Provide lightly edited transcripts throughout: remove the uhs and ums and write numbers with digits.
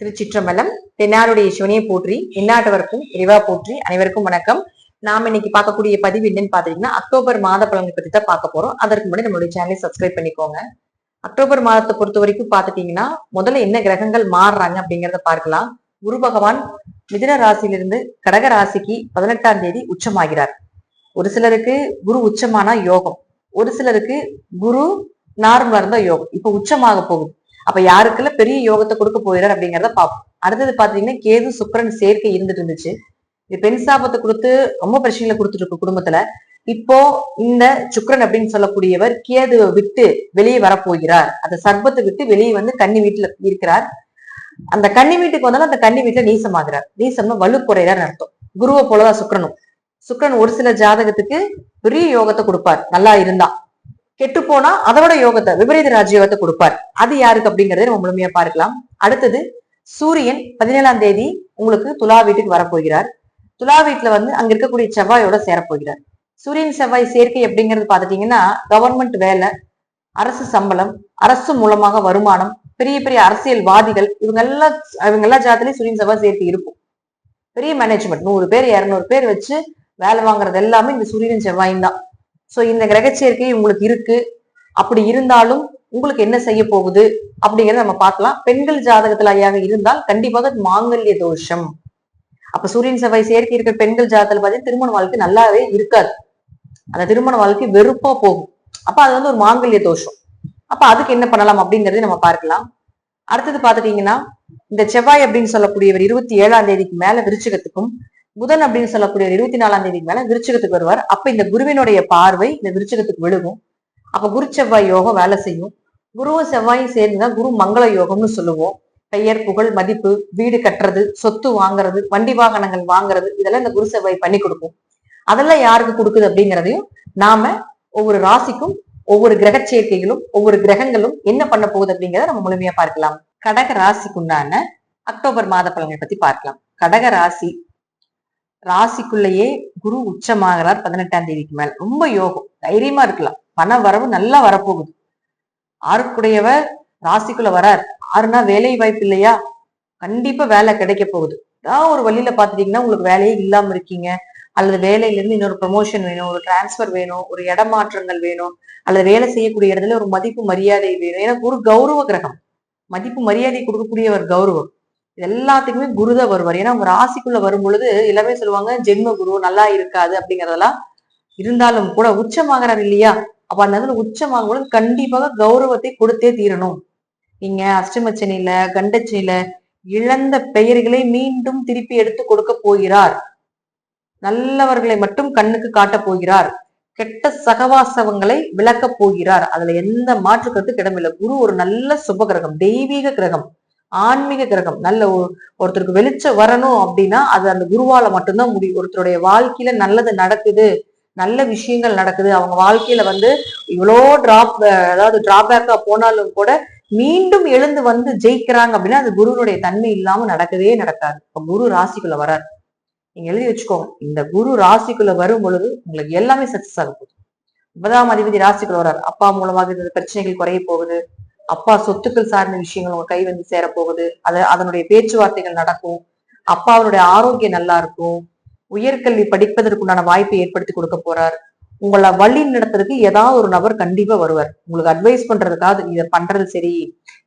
திருச்சிற்றம்பலம். தென்னாருடைய சிவனையை போற்றி, எந்நாட்டவருக்கும் இறைவா போற்றி. அனைவருக்கும் வணக்கம். நாம இன்னைக்கு பார்க்கக்கூடிய பதிவு என்னன்னு பாத்தீங்கன்னா, அக்டோபர் மாத பலன்களை பத்தி தான் பார்க்க போறோம். அதற்கு முன்னாடி நம்மளுடைய சேனலை சப்ஸ்கிரைப் பண்ணிக்கோங்க. அக்டோபர் மாதத்தை பொறுத்த வரைக்கும் பாத்துட்டீங்கன்னா, முதல்ல என்ன கிரகங்கள் மாறுறாங்க அப்படிங்கறத பார்க்கலாம். குரு பகவான் மிதுன ராசியிலிருந்து கடக ராசிக்கு 18ஆம் தேதி உச்சமாகிறார். ஒரு சிலருக்கு குரு உச்சமானா யோகம், ஒரு சிலருக்கு குரு நார்மலா இருந்தா யோகம். இப்ப உச்சமாக போகுது. அப்ப யாருக்குள்ள பெரிய யோகத்தை கொடுக்க போயிறார் அப்படிங்கிறத பார்ப்போம். அடுத்தது பாத்தீங்கன்னா, கேது சுக்கிரன் சேர்க்கை இருந்துட்டு இருந்துச்சு. இது பெண் சாபத்தை கொடுத்து ரொம்ப பிரச்சனைகளை கொடுத்துட்டு இருக்கு குடும்பத்துல. இப்போ இந்த சுக்கிரன் அப்படின்னு சொல்லக்கூடியவர் கேதுவை விட்டு வெளியே வரப்போகிறார். அந்த சர்ப்பத்தை விட்டு வெளியே வந்து கன்னி வீட்டுல இருக்கிறார். அந்த கன்னி வீட்டுக்கு வந்தாலும் அந்த கன்னி வீட்டுல நீசமாகிறார். நீசம்னா வலு குறையார் அர்த்தம். குருவை போலதான் சுக்கிரனும். சுக்கிரன் ஒரு சில ஜாதகத்துக்கு பெரிய யோகத்தை கொடுப்பார் நல்லா இருந்தா. கெட்டு போனா அதோட யோகத்தை விபரீத ராஜயோகத்தை கொடுப்பார். அது யாருக்கு அப்படிங்கறத நம்ம முழுமையா பார்க்கலாம். அடுத்தது சூரியன் 17ஆம் தேதி உங்களுக்கு துலா வீட்டுக்கு வரப்போகிறார். துலா வீட்டுல வந்து அங்க இருக்கக்கூடிய செவ்வாயோட சேரப்போகிறார். சூரியன் செவ்வாய் சேர்க்கை அப்படிங்கிறது பாத்துட்டீங்கன்னா, கவர்மெண்ட் வேலை, அரசு சம்பளம், அரசு மூலமாக வருமானம், பெரிய பெரிய அரசியல்வாதிகள், இவங்க எல்லா ஜாதத்திலயும் சூரியன் செவ்வாய் சேர்க்கை இருக்கும். பெரிய மேனேஜ்மெண்ட் 100 பேர் 200 பேர் வச்சு வேலை வாங்குறது எல்லாமே இந்த சூரியன் செவ்வாயும் தான். சோ இந்த கிரக சேர்க்கை உங்களுக்கு இருக்கு. அப்படி இருந்தாலும் உங்களுக்கு என்ன செய்ய போகுது அப்படிங்கறத நம்ம பார்க்கலாம். பெண்கள் ஜாதகத்துல ஐயாக இருந்தால் கண்டிப்பாக மாங்கல்ய தோஷம். அப்ப சூரியன் செவ்வாய் சேர்க்கை இருக்கிற பெண்கள் ஜாதகத்துல பார்த்தீங்கன்னா திருமண வாழ்க்கை நல்லாவே இருக்காது. அந்த திருமண வாழ்க்கை வெறுப்பா போகும். அப்ப அது வந்து ஒரு மாங்கல்ய தோஷம். அப்ப அதுக்கு என்ன பண்ணலாம் அப்படிங்கறதை நம்ம பார்க்கலாம். அடுத்தது பாத்துட்டீங்கன்னா, இந்த செவ்வாய் அப்படின்னு சொல்லக்கூடியவர் 27ஆம் தேதிக்கு மேல விருச்சிகத்துக்கும், புதன் அப்படின்னு சொல்லக்கூடிய 24ஆம் தேதிக்கு மேல விருச்சிகத்துக்கு வருவார். அப்ப இந்த குருவினுடைய பார்வை இந்த விருச்சிகத்துக்கு விழுகும். அப்ப குரு செவ்வாய் யோகம் வேலை செய்யும். குருவும் செவ்வாயும் சேர்ந்துதான் குரு மங்கள யோகம்னு சொல்லுவோம். பெயர் புகழ் மதிப்பு, வீடு கட்டுறது, சொத்து வாங்குறது, வண்டி வாகனங்கள் வாங்குறது, இதெல்லாம் இந்த குரு செவ்வாய் பண்ணி கொடுக்கும். அதெல்லாம் யாருக்கு கொடுக்குது அப்படிங்கிறதையும் நாம ஒவ்வொரு ராசிக்கும் ஒவ்வொரு கிரக சேர்க்கைகளும் ஒவ்வொரு கிரகங்களும் என்ன பண்ண போகுது அப்படிங்கிறத நம்ம முழுமையா பார்க்கலாம். கடக ராசிக்குண்டான அக்டோபர் மாத பலன்களை பத்தி பார்க்கலாம். கடக ராசிக்குள்ளேயே குரு உச்சமாகிறார் 18ஆம் தேதிக்கு மேல. ரொம்ப யோகம், தைரியமா இருக்கலாம். பண வரவு நல்லா வரப்போகுது. ஆறுக்குடையவர் ராசிக்குள்ள வரார். ஆறுனா வேலை வாய்ப்பு இல்லையா, கண்டிப்பா வேலை கிடைக்க போகுது. ஏதாவது ஒரு வழியில பாத்துட்டீங்கன்னா உங்களுக்கு வேலையே இல்லாம இருக்கீங்க, அல்லது வேலையில இருந்து இன்னொரு ப்ரமோஷன் வேணும், ஒரு டிரான்ஸ்பர் வேணும், ஒரு இடமாற்றங்கள் வேணும், அல்லது வேலை செய்யக்கூடிய இடத்துல ஒரு மதிப்பு மரியாதை வேணும். ஏன்னா குரு கௌரவ கிரகம், மதிப்பு மரியாதை கொடுக்கக்கூடிய ஒரு கௌரவம். இது எல்லாத்துக்குமே குருதான் வருவார். ஏன்னா உங்க ராசிக்குள்ள வரும் பொழுது எல்லாமே சொல்லுவாங்க ஜென்ம குரு நல்லா இருக்காது அப்படிங்கறதெல்லாம் இருந்தாலும் கூட உச்சமாகறாரு இல்லையா. அப்ப அந்த இடத்துல உச்சமாகும் பொழுது கண்டிப்பாக கௌரவத்தை கொடுத்தே தீரணும். நீங்க அஷ்டமச்சனில கண்டச்சனில இழந்த பெயர்களை மீண்டும் திருப்பி எடுத்து கொடுக்க போகிறார். நல்லவர்களை மட்டும் கண்ணுக்கு காட்ட போகிறார். கெட்ட சகவாசவங்களை விளக்க போகிறார். அதுல எந்த மாற்று கருத்து இடமில்லை. குரு ஒரு நல்ல சுப கிரகம், தெய்வீக கிரகம், ஆன்மீக கிரகம். நல்ல ஒருத்தருக்கு வெளிச்சம் வரணும் அப்படின்னா அது அந்த குருவால மட்டும்தான் முடியும். ஒருத்தருடைய வாழ்க்கையில நல்லது நடக்குது, நல்ல விஷயங்கள் நடக்குது, அவங்க வாழ்க்கையில வந்து இவ்வளோ டிராபேக்கா போனாலும் கூட மீண்டும் எழுந்து வந்து ஜெயிக்கிறாங்க அப்படின்னா அது குருனுடைய தன்மை இல்லாம நடக்கவே நடக்காது. இப்ப குரு ராசிக்குள்ள வராரு, நீங்க எழுதி வச்சுக்கோங்க. இந்த குரு ராசிக்குள்ள வரும் பொழுது உங்களுக்கு எல்லாமே சக்சஸ் ஆக போகுது. 9ஆம் அதிபதி ராசிக்குள்ள வர்றாரு. அப்பா மூலமாக இந்த பிரச்சனைகள் குறைய போகுது. அப்பா சொத்துக்கள் சார்ந்த விஷயங்கள் உங்க கை வந்து சேரப்போகுது. அதனுடைய பேச்சுவார்த்தைகள் நடக்கும். அப்பாவுடைய ஆரோக்கியம் நல்லா இருக்கும். உயர்கல்வி படிப்பதற்குண்டான வாய்ப்பை ஏற்படுத்தி கொடுக்க போறார். உங்களை வழி நடத்துறதுக்கு ஏதாவது ஒரு நபர் கண்டிப்பா வருவார். உங்களுக்கு அட்வைஸ் பண்றதுக்காக இதை பண்றது சரி,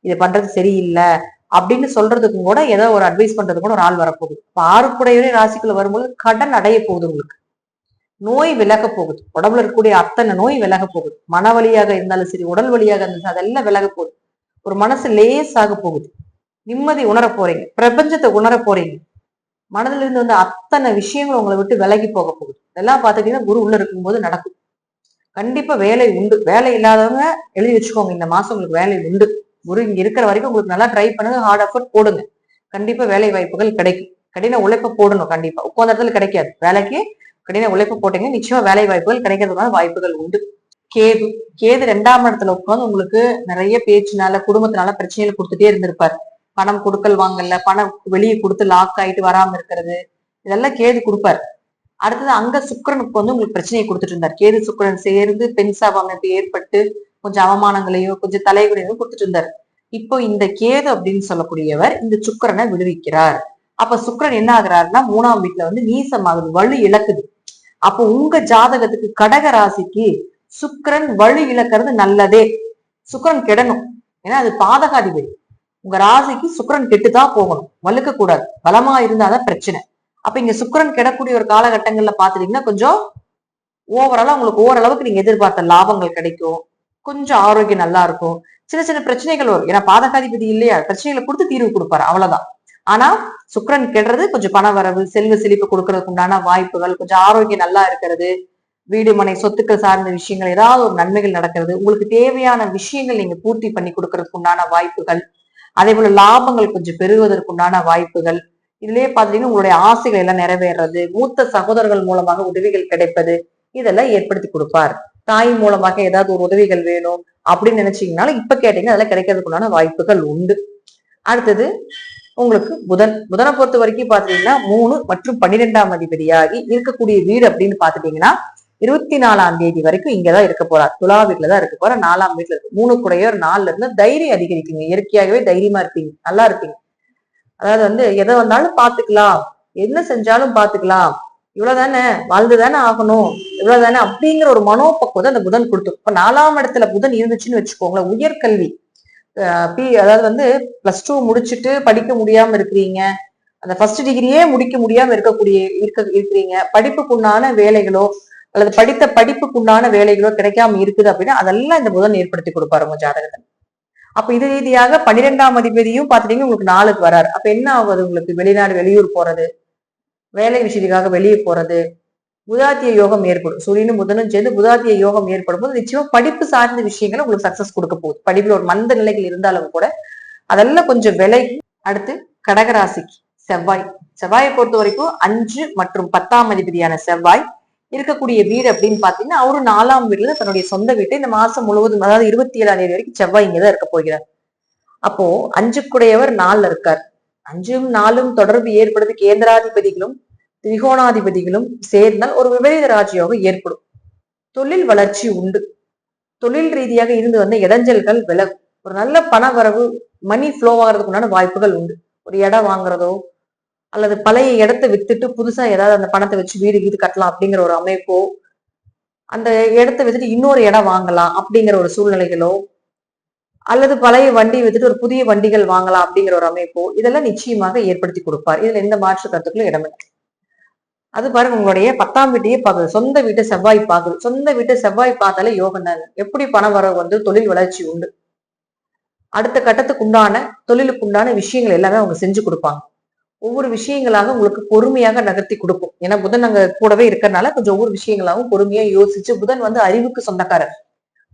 இதை பண்றது சரியில்லை அப்படின்னு சொல்றதுக்கும் கூட ஏதோ ஒரு அட்வைஸ் பண்றதுக்கு கூட ஒரு ஆள் வரப்போகுது. இப்ப ஆறுக்குடையவரே ராசிக்குள்ள வரும்போது கடன் அடைய போகுது. உங்களுக்கு நோய் விலக போகுது. உடம்புல இருக்கக்கூடிய அத்தனை நோய் விலக போகுது. மன வழியாக இருந்தாலும் சரி, உடல் வழியாக இருந்தாலும் அதெல்லாம் விலக போகுது. ஒரு மனசு லேசாக போகுது. நிம்மதி உணர போறீங்க, பிரபஞ்சத்தை உணர போறீங்க. மனதில இருந்து வந்து அத்தனை விஷயங்கள் உங்களை விட்டு விலகி போக போகுது. இதெல்லாம் பாத்துட்டீங்கன்னா குரு உள்ள இருக்கும்போது நடக்கும். கண்டிப்பா வேலை உண்டு. வேலை இல்லாதவங்க எழுதி வச்சுக்கோங்க, இந்த மாசம் உங்களுக்கு வேலை உண்டு. குரு இங்க இருக்கிற வரைக்கும் உங்களுக்கு நல்லா ட்ரை பண்ணுங்க, ஹார்ட் எஃபர்ட் போடுங்க. கண்டிப்பா வேலை வாய்ப்புகள் கிடைக்கும். கடின உழைப்ப போடணும். கண்டிப்பா உட்கார்ந்த இடத்துல கிடைக்காது. வேலைக்கு கடின உழைப்பு போட்டீங்க, நிச்சயமா வேலை வாய்ப்புகள் கிடைக்கிறதுக்கான வாய்ப்புகள் உண்டு. கேது 2ஆம் இடத்துல உட்காந்து உங்களுக்கு நிறைய பேச்சுனால குடும்பத்தினால பிரச்சனைகள் கொடுத்துட்டே இருந்திருப்பாரு. பணம் கொடுக்கல் வாங்கல, பணம் வெளியே கொடுத்து லாக் ஆயிட்டு வராம இருக்கிறது, இதெல்லாம் கேது கொடுப்பாரு. அடுத்தது அங்க சுக்கிரனுக்கு வந்து உங்களுக்கு பிரச்சனையை கொடுத்துட்டு இருந்தார். கேது சுக்கிரன் சேர்ந்து பெண் சாப அமைப்பு ஏற்பட்டு கொஞ்சம் அவமானங்களையும் கொஞ்சம் தலைகுறையும் கொடுத்துட்டு இருந்தாரு. இப்போ இந்த கேது அப்படின்னு சொல்லக்கூடியவர் இந்த சுக்கிரனை விடுவிக்கிறார். அப்ப சுக்கிரன் என்ன ஆகுறாருன்னா 3ஆம் வீட்டுல வந்து நீசமாகுது, வலு இழக்குது. அப்போ உங்க ஜாதகத்துக்கு கடக ராசிக்கு சுக்கிரன் வலு இழக்கிறது நல்லதே. சுக்கிரன் கெடணும், ஏன்னா அது பாதகாதிபதி. உங்க ராசிக்கு சுக்கிரன் கெட்டுதான் போகணும், வலுக்க கூடாது. பலமா இருந்தாதான் பிரச்சனை. அப்ப இங்க சுக்கிரன் கெடக்கூடிய ஒரு காலகட்டங்கள்ல பாத்துட்டீங்கன்னா கொஞ்சம் ஓவராலா உங்களுக்கு ஓரளவுக்கு நீங்க எதிர்பார்த்த லாபங்கள் கிடைக்கும், கொஞ்சம் ஆரோக்கியம் நல்லா இருக்கும். சின்ன சின்ன பிரச்சனைகள் வரும், ஏன்னா பாதகாதிபதி இல்லையா, பிரச்சனைகளை கொடுத்து தீர்வு கொடுப்பாரு, அவ்வளவுதான். ஆனா சுக்கிரன் கெடுறது கொஞ்சம் பண வரவு, செல்வ செழிப்பு கொடுக்கறதுக்கு உண்டான வாய்ப்புகள், கொஞ்சம் ஆரோக்கியம் நல்லா இருக்கிறது, வீடு மனை சொத்துக்கள் சார்ந்த விஷயங்கள் ஏதாவது ஒரு நன்மைகள் நடக்கிறது, உங்களுக்கு தேவையான விஷயங்கள் நீங்க பூர்த்தி பண்ணி கொடுக்கறதுக்கு உண்டான வாய்ப்புகள், அதே போல லாபங்கள் கொஞ்சம் பெறுவதற்கு உண்டான வாய்ப்புகள். இதுலயே பாத்தீங்கன்னா உங்களுடைய ஆசைகள் எல்லாம் நிறைவேறது, மூத்த சகோதரர்கள் மூலமாக உதவிகள் கிடைப்பது, இதெல்லாம் ஏற்படுத்தி கொடுப்பார். தாய் மூலமாக ஏதாவது ஒரு உதவிகள் வேணும் அப்படின்னு நினைச்சீங்கன்னாலும் இப்ப கேட்டீங்கன்னா அதெல்லாம் கிடைக்கிறதுக்கு உண்டான வாய்ப்புகள் உண்டு. அடுத்தது உங்களுக்கு புதனை பொறுத்த வரைக்கும் பாத்தீங்கன்னா 3 மற்றும் 12ஆம் அதிபதியாகி இருக்கக்கூடிய வீடு அப்படின்னு பாத்துட்டீங்கன்னா 24ஆம் தேதி வரைக்கும் இங்கதான் இருக்க போறார். துலா வீட்டுலதான் இருக்க போற. 4ஆம் வீட்டுல இருக்கு. 3 கூடையோர் 4ல இருந்து தைரியம் அதிகரிப்பீங்க, இயற்கையாகவே தைரியமா இருப்பீங்க, நல்லா இருப்பீங்க. அதாவது வந்து எதை வந்தாலும் பாத்துக்கலாம், என்ன செஞ்சாலும் பாத்துக்கலாம், இவ்வளவுதானே, வாழ்ந்துதானே ஆகணும், இவ்வளவுதானே அப்படிங்கிற ஒரு மனோபக்குவத்தை அந்த புதன் கொடுத்துரும். இப்ப 4ஆம் இடத்துல புதன் இருந்துச்சுன்னு வச்சுக்கோங்களேன், உயர்கல்வி அதாவது வந்து +2 முடிச்சுட்டு படிக்க முடியாம இருக்கிறீங்க, அந்த ஃபர்ஸ்ட் டிகிரியே முடிக்க முடியாம இருக்கிறீங்க, படிப்புக்குண்டான வேலைகளோ அல்லது படித்த படிப்புக்குண்டான வேலைகளோ கிடைக்காம இருக்குது அப்படின்னா அதெல்லாம் இந்த புதன் ஏற்படுத்தி கொடுப்பாரு உங்க ஜாதகத்தை. அப்ப இது ரீதியாக 12ஆம் அதிபதியும் பாத்துட்டீங்கன்னா உங்களுக்கு 4க்கு வராரு. அப்ப என்ன ஆகுது, உங்களுக்கு வெளிநாடு வெளியூர் போறது, வேலை விஷயத்துக்காக வெளியே போறது, புதாத்திய யோகம் ஏற்படும். சூரியனும் புதனும் சேர்ந்து புதாத்திய யோகம் ஏற்படும் போது நிச்சயமா படிப்பு சார்ந்த விஷயங்களை உங்களுக்கு சக்சஸ் கொடுக்க போகுது. படிப்புல ஒரு மந்த நிலைகள் இருந்தாலும் கூட அதெல்லாம் கொஞ்சம் விலை. அடுத்து கடகராசிக்கு செவ்வாயை பொறுத்த வரைக்கும் 5 மற்றும் 10ஆம் அதிபதியான செவ்வாய் இருக்கக்கூடிய வீடு அப்படின்னு பாத்தீங்கன்னா அவரு 4ஆம் வீட்டுல தன்னுடைய சொந்த வீட்டை இந்த மாசம் முழுவதும், அதாவது 27ஆம் தேதி வரைக்கும் செவ்வாய் இங்கதான் இருக்க போகிறார். அப்போ 5 4 இருக்கார். 5ம் 4ம் தொடர்பு ஏற்படுறது கேந்திராதிபதிகளும் திரிகோணாதிபதிகளும் சேர்ந்தால் ஒரு விபரீத ராஜயோகம் ஏற்படும். தொழில் வளர்ச்சி உண்டு. தொழில் ரீதியாக இருந்து வந்த இடைஞ்சல்கள் விலகும். ஒரு நல்ல பண வரவு, மணி ஃப்ளோ ஆகிறதுக்குண்டான வாய்ப்புகள் உண்டு. ஒரு இடம் வாங்குறதோ அல்லது பழைய இடத்தை வித்துட்டு புதுசா ஏதாவது அந்த பணத்தை வச்சு வீடு கட்டலாம் அப்படிங்கிற ஒரு அமைப்போ, அந்த இடத்தை வித்துட்டு இன்னொரு இடம் வாங்கலாம் அப்படிங்கிற ஒரு சூழ்நிலைகளோ, அல்லது பழைய வண்டி வித்துட்டு ஒரு புதிய வண்டிகள் வாங்கலாம் அப்படிங்கிற ஒரு அமைப்போ, இதெல்லாம் நிச்சயமாக ஏற்படுத்தி கொடுப்பார். இதுல எந்த மாற்று கருத்துக்களும் இடமில்லை. அது பாருங்க, உங்களுடைய 10ஆம் வீட்டையே பாக்குது, சொந்த வீட்டை செவ்வாய் பாக்குது. சொந்த வீட்டை செவ்வாய் பார்த்தாலே யோகம் தாங்க. எப்படி பண வரவு வந்து தொழில் வளர்ச்சி உண்டு. அடுத்த கட்டத்துக்கு உண்டான தொழிலுக்கு உண்டான விஷயங்கள் எல்லாமே அவங்க செஞ்சு கொடுப்பாங்க. ஒவ்வொரு விஷயங்களாக உங்களுக்கு பொறுமையாக நகர்த்தி கொடுக்கும். ஏன்னா புதன் அங்க கூடவே இருக்கிறதுனால கொஞ்சம் ஒவ்வொரு விஷயங்களாகவும் பொறுமையா யோசிச்சு, புதன் வந்து அறிவுக்கு சொந்தக்காரர்.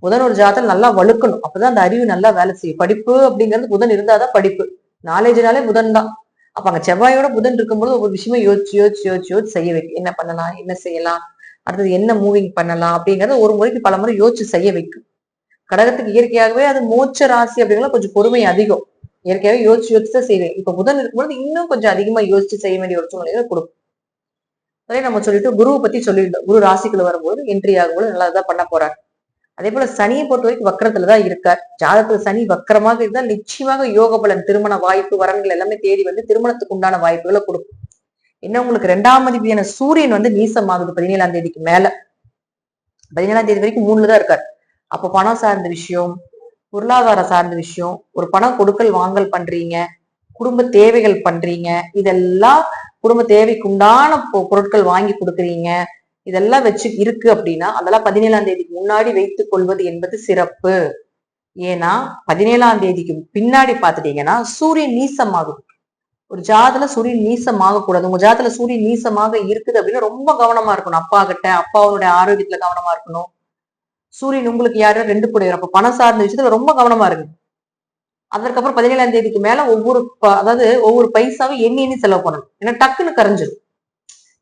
புதன் ஒரு ஜாதகம் நல்லா வலுக்கணும், அப்பதான் அந்த அறிவு நல்லா வேலை செய்யும். படிப்பு அப்படிங்கிறது புதன் இருந்தாதான் படிப்பு, நாலேஜ்னாலே புதன் தான். அப்ப அங்க செவ்வாயோட புதன் இருக்கும்போது ஒவ்வொரு விஷயமா யோசிச்சு செய்ய வைக்கும். என்ன பண்ணலாம், என்ன செய்யலாம், அடுத்தது என்ன மூவிங் பண்ணலாம் அப்படிங்கறத ஒரு முறைக்கு பல முறை யோசிச்சு செய்ய வைக்கும். கடகத்துக்கு இயற்கையாகவே அது மோட்ச ராசி அப்படிங்கிற கொஞ்சம் பொறுமை அதிகம். இயற்கையாகவே யோசிச்சுதான் செய்வேன். இப்ப புதன் இருக்கும்போது இன்னும் கொஞ்சம் அதிகமா யோசிச்சு செய்ய வேண்டிய ஒரு சூழ்நிலைகளை கொடுக்கும். அதே நம்ம சொல்லிட்டு குருவை பத்தி சொல்லிட்டோம். குரு ராசிக்குள்ள வரும்போது என்ட்ரி ஆகும்போது நல்லதான் பண்ண போறாரு. அதே போல சனியை பொறுத்த வரைக்கும் வக்கரத்துலதான் இருக்கார். ஜாதகத்துல சனி வக்கரமாக இருந்தால் நிச்சயமாக யோக பலன், திருமண வாய்ப்பு, வரன்கள் எல்லாமே தேடி வந்து திருமணத்துக்கு உண்டான வாய்ப்புகளை கொடுக்கும். என்ன உங்களுக்கு 2ஆம் அதிபதியான சூரியன் வந்து நீசமாகுது 17ஆம் தேதிக்கு மேல. 17ஆம் தேதி வரைக்கும் 3ல தான் இருக்காரு. அப்ப பணம் சார்ந்த விஷயம், பொருளாதார சார்ந்த விஷயம், ஒரு பணம் கொடுக்கல் வாங்கல் பண்றீங்க, குடும்ப தேவைகள் பண்றீங்க, இதெல்லாம் குடும்ப தேவைக்கு உண்டான பொருட்கள் வாங்கி கொடுக்குறீங்க, இதெல்லாம் வச்சு இருக்கு அப்படின்னா அதெல்லாம் 17ஆம் தேதிக்கு முன்னாடி வைத்துக் கொள்வது என்பது சிறப்பு. ஏன்னா 17ஆம் தேதிக்கு பின்னாடி பாத்துட்டீங்கன்னா சூரியன் நீசமாகும். ஒரு ஜாதத்துல சூரியன் நீசமாக கூடாது. உங்க ஜாதத்துல சூரியன் நீசமாக இருக்குது அப்படின்னா ரொம்ப கவனமா இருக்கணும். அப்பா கிட்ட, அப்பாவுடைய ஆரோக்கியத்துல கவனமா இருக்கணும். சூரியன் உங்களுக்கு யாரோ 2 கூட, அப்ப பணம் சார்ந்த விஷயத்துல ரொம்ப கவனமா இருக்கு. அதற்கப்புறம் 17ஆம் தேதிக்கு மேல அதாவது ஒவ்வொரு பைசாவும் எண்ணி செலவு பண்ணணும். ஏன்னா டக்குன்னு கரைஞ்சிடும்,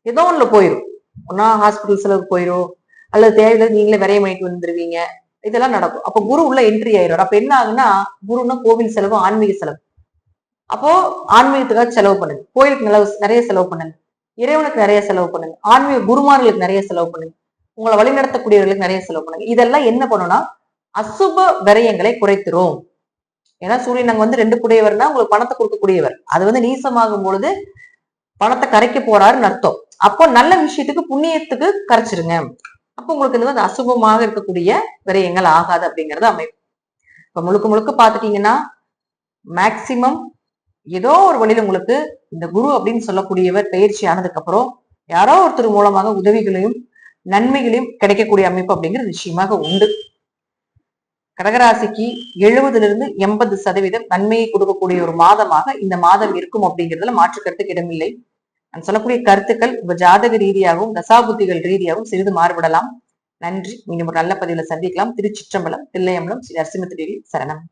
ஏதோ ஒண்ணுல போயிடும். ஒன்னா ஹாஸ்பிட்டல் செலவுக்கு போயிடும், அல்லது தேவையில்லை நீங்களே விரைய பண்ணிட்டு வந்துருவீங்க, இதெல்லாம் நடக்கும். அப்ப குரு உள்ள என்ட்ரி ஆயிடும். அப்ப என்ன ஆகுன்னா, குருன்னா கோவில் செலவு, ஆன்மீக செலவு. அப்போ ஆன்மீகத்துக்காக செலவு பண்ணுங்க, கோயிலுக்கு நிறைய செலவு பண்ணுங்க, இறைவனுக்கு நிறைய செலவு பண்ணுங்க, ஆன்மீக குருமார்களுக்கு நிறைய செலவு பண்ணுங்க, உங்களை வழிநடத்தக்கூடியவர்களுக்கு நிறைய செலவு பண்ணுங்க. இதெல்லாம் என்ன பண்ணும்னா அசுப விரயங்களை குறைத்திரும். ஏன்னா சூரியன் அங்க வந்து 2 கூடியவர்னா உங்களுக்கு பணத்தை கொடுக்கக்கூடியவர். அது வந்து நீசமாகும் பொழுது பணத்தை கரைக்க போறாருன்னு அர்த்தம். அப்போ நல்ல விஷயத்துக்கு புண்ணியத்துக்கு கரைச்சிருங்க. அப்போ உங்களுக்கு இந்த வந்து அசுபமாக இருக்கக்கூடிய விரயங்கள் ஆகாது அப்படிங்கறது அமைப்பு. இப்ப முழுக்க முழுக்க பாத்துட்டீங்கன்னா மேக்சிமம் ஏதோ ஒரு வழியில உங்களுக்கு இந்த குரு அப்படின்னு சொல்லக்கூடியவர் பயிற்சி ஆனதுக்கு அப்புறம் யாரோ ஒருத்தர் மூலமாக உதவிகளையும் நன்மைகளையும் கிடைக்கக்கூடிய அமைப்பு அப்படிங்கிறது நிச்சயமாக உண்டு. கடகராசிக்கு 70% நன்மையை கொடுக்கக்கூடிய ஒரு மாதமாக இந்த மாதம் இருக்கும் அப்படிங்கிறதுல மாற்று கருத்துக்கு இடமில்லை. நான் சொல்லக்கூடிய கருத்துக்கள் உங்க ஜாதக ரீதியாகவும் தசாபுத்திகள் ரீதியாகவும் சிறிது மாறுபடலாம். நன்றி. மீண்டும் ஒரு நல்ல பதிவுல சந்திக்கலாம். திருச்சிற்றம்பலம், தில்லையம்பலம், ஸ்ரீ நரசிம்ம தேவி சரணம்.